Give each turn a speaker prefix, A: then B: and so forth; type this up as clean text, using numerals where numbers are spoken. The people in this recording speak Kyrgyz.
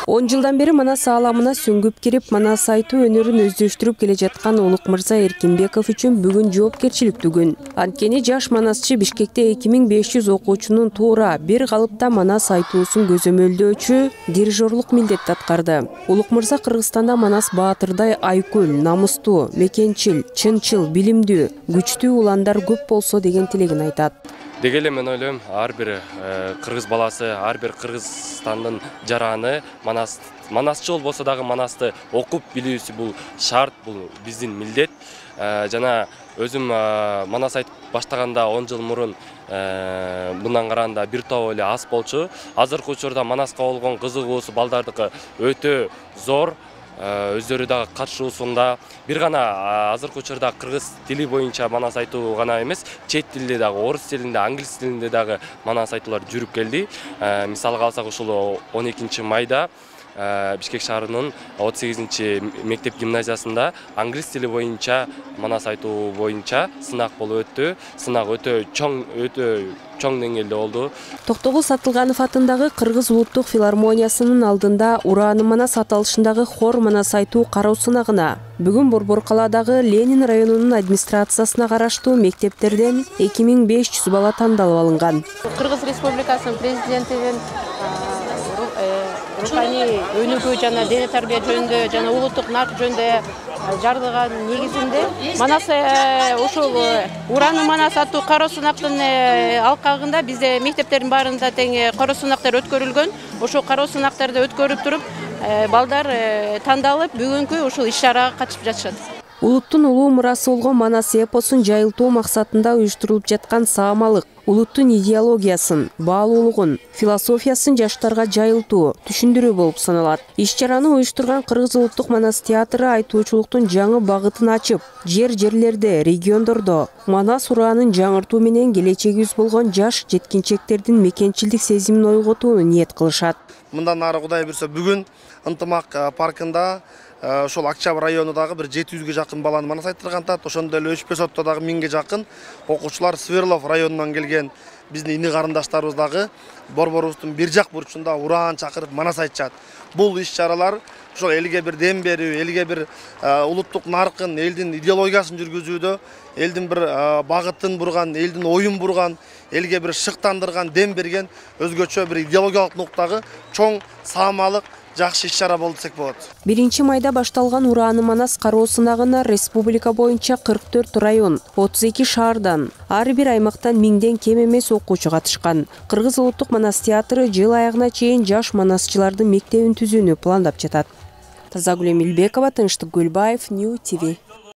A: 10 жылдан бери Манас ааламына сүңгүп кирип, Манас айтуу өнөрүн өздөштүрүп келе жаткан Улук мырза Эркинбеков үчүн бүгүн жоопкерчиликтүү күн. Анткени жаш манасчы Бишкекте 2500 окуучунун туура бир калыпта Манас айтуусун көзөмөлдөөчү дирижерлук милдетти аткарды. Улук мырза Кыргызстанда Манас баатырдай айкөл, намустуу, мекенчил, чынчыл, билимдүү, күчтүү уландар көп болсо деген тилегин айтат.
B: Деги эле мен ойлойм, ар бир кыргыз баласы, ар бир Кыргызстандын жараны манасчы болбосо дагы Манасты окуп билүүсү бул шарт, бул биздин милдет. Жана өзүм Манас айтып баштаганда 10 жыл мурун мындан караганда бир топ эле аз болчу. Азыркы учурда Манаска болгон кызыгуусу балдардыкы өтө зор. Өздөрү дагы катышуусунда бир гана азыркы учурда кыргыз тили боюнча Манас айтуу гана эмес, чет тилде дагы, орус тилинде, англис тилинде дагы Манас айтуулар жүрүп келди. Мисалга алсак, ушул 12 майда Бишкек шаарынын 38 мектеп гимназиясында англис тили боюнча Манас айтуу боюнча сынак болуп өттү. Сынак өтө чоң деңгээлде болду.
A: Токтогул Сатылганов атындагы Кыргыз улуттук филармониясынын алдында Урааны Манас аталышындагы хор Манас айтуу кароо сынагына бүгүн Борбор калаадагы Ленин районунун администрациясына караштуу мектептерден 2500 бала тандалып алынган.
C: Кыргыз Республикасынын президентинин руханий өнүгүү жана дене тарбия жөнүндө жана улуттук нарк жөнүндө жардыган негизинде Манас ушул Урааны Манас аттуу кароо сынактын алкагында бизде мектептердин баарында тең кароо сынактар өткөрүлгөн. Ошол кароо сынактарды өткөрүп туруп балдар тандалып бүгүнкү ушул иш-чарага катышып жатышат.
A: Улуттун улуу мурасы болгон Манас эпосун жайылтуу максатында уюштурулуп жаткан саамалык, улуттун идеологиясын, баалуулугун, философиясын жаштарга жайылтуу, түшүндүрүү болуп саналат. Иш-чараны уюштурган Кыргыз улуттук Манас театры айтуучулуктун жаңы багытын ачып, жерлерде, региондордо Манас ураанын жаңыртуу менен келечегибиз болгон жаш жеткинчектердин мекенчилдик сезимин ойготууну ниет кылышат.
D: Мындан ары Кудай буйрса бүгүн Ынтымак паркында ошол Октябрь районундагы бир 700ге жакын баланы Манас айттыргантат. Ошондой эле Өчпөсөттө дагы 1000ге жакын окуучулар Сверлов районунан келген биздин ини карындаштарыбыз дагы борборубуздун бир жак бурчунда ураан чакырып Манас айтышат. Бул иш-чаралар ошол элге бир дем берүү, элге бир улуттук наркын, элдин идеологиясын жүргүзүүдө, элдин бир багытын бурган, элдин оюн бурган, элге бир шыктандырган, дем берген өзгөчө бир идеологиялык нуктагы чоң саамалык жакшы иш-чара болду десек болот.
A: 1 майда башталган Урааны Манас кароо сынагына республика боюнча 44 район, 32 шаардан, ар бир аймактан 1000ден кем эмес окуучу катышкан. Кыргыз улуттук Манас театры жыл аягына чейин жаш манасчылардын мектебин түзүүнү пландап жатат. Тазагүл Эмилбекова, Тынчтык Гүлбаев, Нью ТВ.